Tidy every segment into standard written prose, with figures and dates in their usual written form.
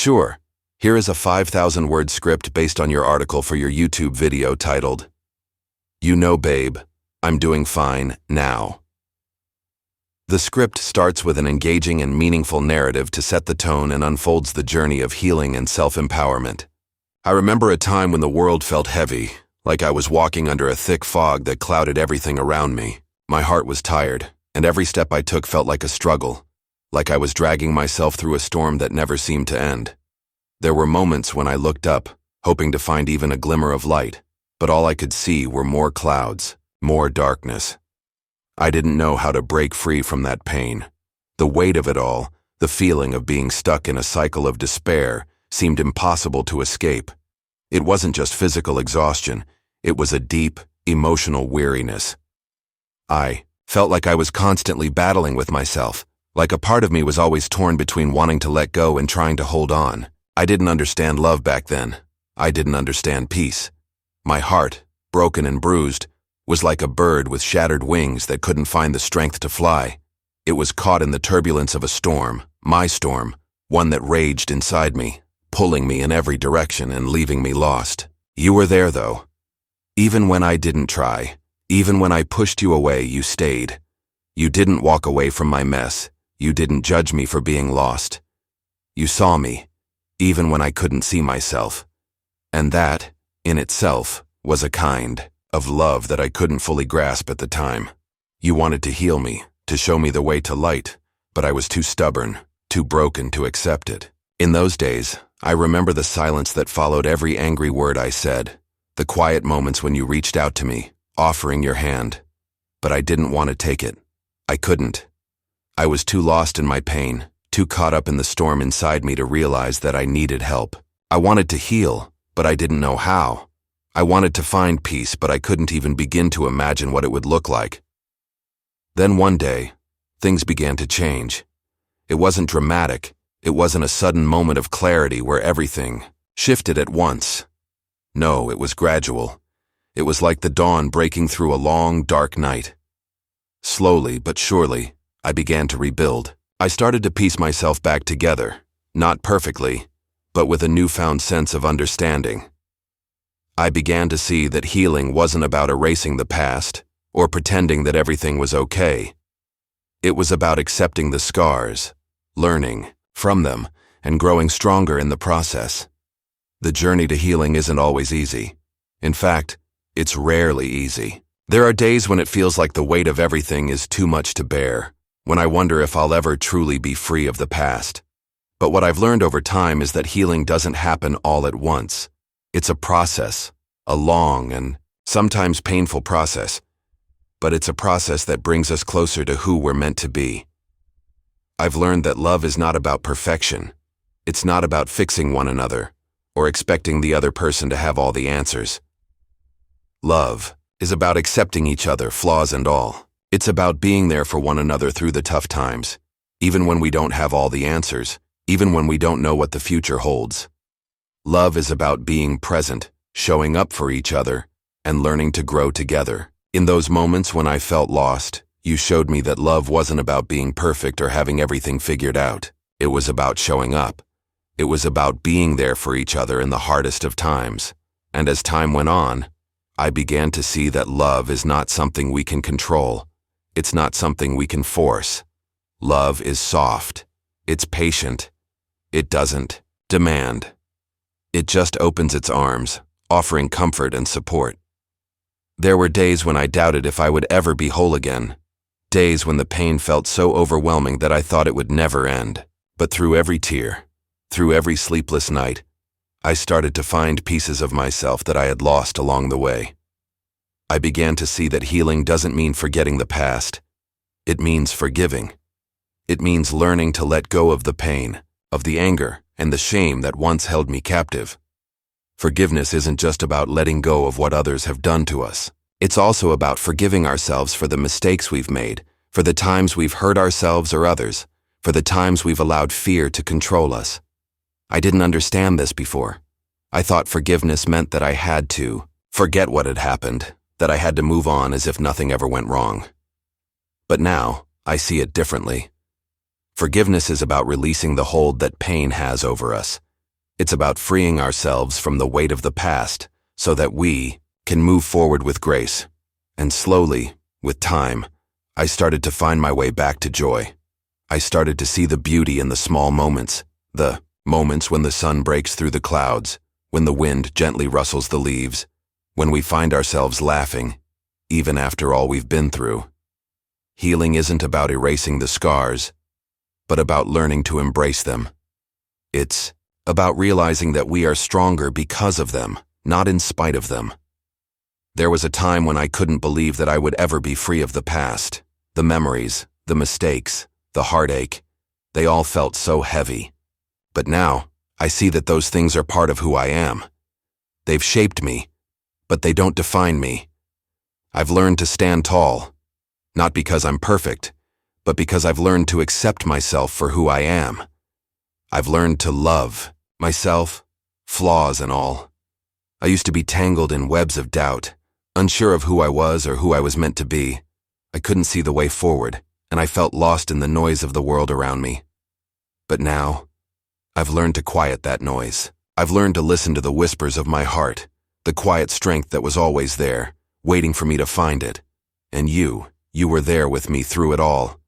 Sure, here is a 5,000-word script based on your article for your YouTube video titled, "You know, babe, I'm doing fine now." The script starts with an engaging and meaningful narrative to set the tone and unfolds the journey of healing and self-empowerment. I remember a time when the world felt heavy, like I was walking under a thick fog that clouded everything around me. My heart was tired, and every step I took felt like a struggle, like I was dragging myself through a storm that never seemed to end. There were moments when I looked up, hoping to find even a glimmer of light, but all I could see were more clouds, more darkness. I didn't know how to break free from that pain. The weight of it all, the feeling of being stuck in a cycle of despair, seemed impossible to escape. It wasn't just physical exhaustion, it was a deep, emotional weariness. I felt like I was constantly battling with myself, like a part of me was always torn between wanting to let go and trying to hold on. I didn't understand love back then. I didn't understand peace. My heart, broken and bruised, was like a bird with shattered wings that couldn't find the strength to fly. It was caught in the turbulence of a storm, my storm, one that raged inside me, pulling me in every direction and leaving me lost. You were there, though. Even when I didn't try, even when I pushed you away, you stayed. You didn't walk away from my mess. You didn't judge me for being lost. You saw me, even when I couldn't see myself. And that, in itself, was a kind of love that I couldn't fully grasp at the time. You wanted to heal me, to show me the way to light, but I was too stubborn, too broken to accept it. In those days, I remember the silence that followed every angry word I said, the quiet moments when you reached out to me, offering your hand. But I didn't want to take it. I couldn't. I was too lost in my pain, too caught up in the storm inside me to realize that I needed help. I wanted to heal, but I didn't know how. I wanted to find peace, but I couldn't even begin to imagine what it would look like. Then one day, things began to change. It wasn't dramatic. It wasn't a sudden moment of clarity where everything shifted at once. No, it was gradual. It was like the dawn breaking through a long, dark night. Slowly but surely, I began to rebuild. I started to piece myself back together, not perfectly, but with a newfound sense of understanding. I began to see that healing wasn't about erasing the past or pretending that everything was okay. It was about accepting the scars, learning from them, and growing stronger in the process. The journey to healing isn't always easy. In fact, it's rarely easy. There are days when it feels like the weight of everything is too much to bear, when I wonder if I'll ever truly be free of the past. But what I've learned over time is that healing doesn't happen all at once. It's a process, a long and sometimes painful process, but it's a process that brings us closer to who we're meant to be. I've learned that love is not about perfection. It's not about fixing one another or expecting the other person to have all the answers. Love is about accepting each other, flaws and all. It's about being there for one another through the tough times, even when we don't have all the answers, even when we don't know what the future holds. Love is about being present, showing up for each other, and learning to grow together. In those moments when I felt lost, you showed me that love wasn't about being perfect or having everything figured out. It was about showing up. It was about being there for each other in the hardest of times. And as time went on, I began to see that love is not something we can control. It's not something we can force. Love is soft. It's patient. It doesn't demand. It just opens its arms, offering comfort and support. There were days when I doubted if I would ever be whole again. Days when the pain felt so overwhelming that I thought it would never end. But through every tear, through every sleepless night, I started to find pieces of myself that I had lost along the way. I began to see that healing doesn't mean forgetting the past. It means forgiving. It means learning to let go of the pain, of the anger, and the shame that once held me captive. Forgiveness isn't just about letting go of what others have done to us. It's also about forgiving ourselves for the mistakes we've made, for the times we've hurt ourselves or others, for the times we've allowed fear to control us. I didn't understand this before. I thought forgiveness meant that I had to forget what had happened, that I had to move on as if nothing ever went wrong. But now, I see it differently. Forgiveness is about releasing the hold that pain has over us. It's about freeing ourselves from the weight of the past so that we can move forward with grace. And slowly, with time, I started to find my way back to joy. I started to see the beauty in the small moments, the moments when the sun breaks through the clouds, when the wind gently rustles the leaves, when we find ourselves laughing, even after all we've been through. Healing isn't about erasing the scars, but about learning to embrace them. It's about realizing that we are stronger because of them, not in spite of them. There was a time when I couldn't believe that I would ever be free of the past. The memories, the mistakes, the heartache, they all felt so heavy. But now, I see that those things are part of who I am. They've shaped me, but they don't define me. I've learned to stand tall, not because I'm perfect, but because I've learned to accept myself for who I am. I've learned to love myself, flaws and all. I used to be tangled in webs of doubt, unsure of who I was or who I was meant to be. I couldn't see the way forward, and I felt lost in the noise of the world around me. But now, I've learned to quiet that noise. I've learned to listen to the whispers of my heart, the quiet strength that was always there, waiting for me to find it. And you were there with me through it all.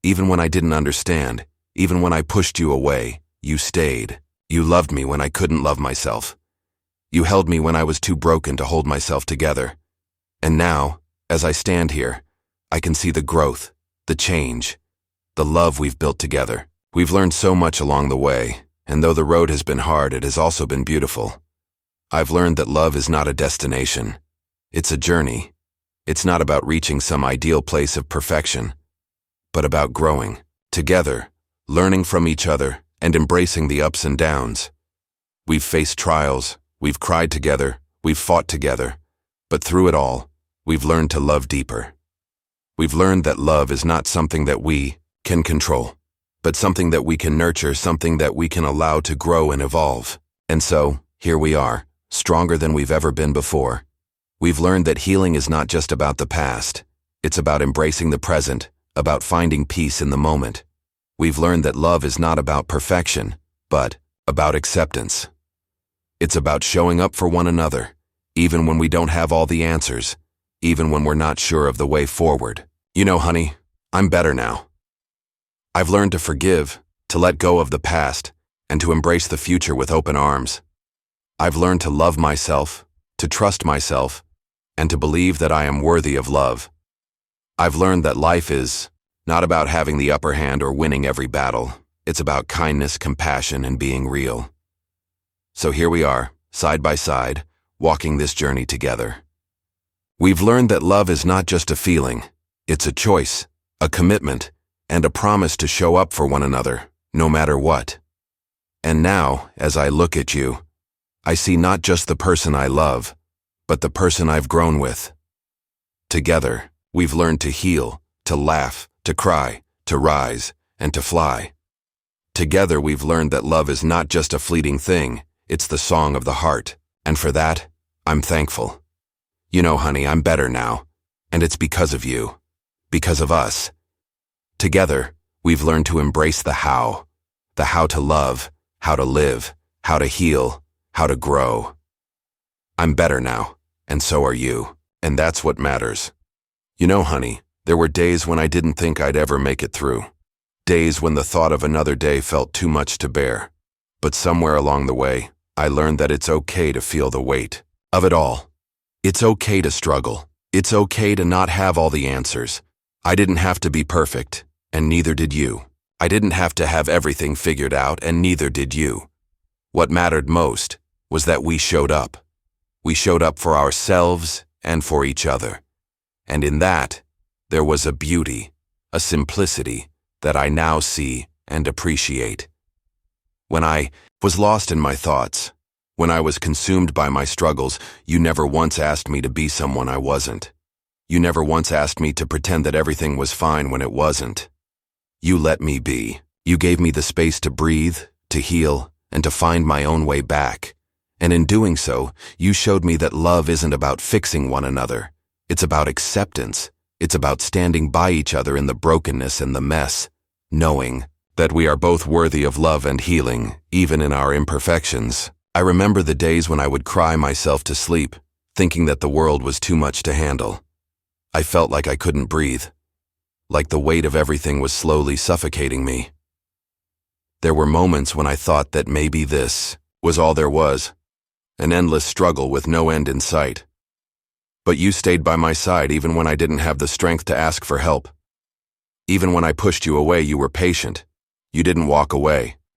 Even when I didn't understand, even when I pushed you away, you stayed. You loved me when I couldn't love myself. You held me when I was too broken to hold myself together. And now, as I stand here, I can see the growth, the change, the love we've built together. We've learned so much along the way, and though the road has been hard, it has also been beautiful. I've learned that love is not a destination. It's a journey. It's not about reaching some ideal place of perfection, but about growing together, learning from each other, and embracing the ups and downs. We've faced trials, we've cried together, we've fought together, but through it all, we've learned to love deeper. We've learned that love is not something that we can control, but something that we can nurture, something that we can allow to grow and evolve. And so, here we are, stronger than we've ever been before. We've learned that healing is not just about the past. It's about embracing the present, about finding peace in the moment. We've learned that love is not about perfection, but about acceptance. It's about showing up for one another, even when we don't have all the answers, even when we're not sure of the way forward. You know, honey, I'm better now. I've learned to forgive, to let go of the past, and to embrace the future with open arms. I've learned to love myself, to trust myself, and to believe that I am worthy of love. I've learned that life is not about having the upper hand or winning every battle. It's about kindness, compassion, and being real. So here we are, side by side, walking this journey together. We've learned that love is not just a feeling. It's a choice, a commitment, and a promise to show up for one another, no matter what. And now, as I look at you, I see not just the person I love, but the person I've grown with. Together, we've learned to heal, to laugh, to cry, to rise, and to fly. Together, we've learned that love is not just a fleeting thing, it's the song of the heart. And for that, I'm thankful. You know, honey, I'm better now, and it's because of you, because of us. Together, we've learned to embrace the how to love, how to live, how to heal, how to grow. I'm better now, and so are you, and that's what matters. You know, honey, there were days when I didn't think I'd ever make it through. Days when the thought of another day felt too much to bear. But somewhere along the way, I learned that it's okay to feel the weight of it all. It's okay to struggle. It's okay to not have all the answers. I didn't have to be perfect, and neither did you. I didn't have to have everything figured out, and neither did you. What mattered most was that we showed up. We showed up for ourselves and for each other. And in that, there was a beauty, a simplicity that I now see and appreciate. When I was lost in my thoughts, when I was consumed by my struggles, you never once asked me to be someone I wasn't. You never once asked me to pretend that everything was fine when it wasn't. You let me be. You gave me the space to breathe, to heal, and to find my own way back. And in doing so, you showed me that love isn't about fixing one another. It's about acceptance. It's about standing by each other in the brokenness and the mess, knowing that we are both worthy of love and healing, even in our imperfections. I remember the days when I would cry myself to sleep, thinking that the world was too much to handle. I felt like I couldn't breathe, like the weight of everything was slowly suffocating me. There were moments when I thought that maybe this was all there was, an endless struggle with no end in sight. But you stayed by my side even when I didn't have the strength to ask for help. Even when I pushed you away, you were patient. You didn't walk away.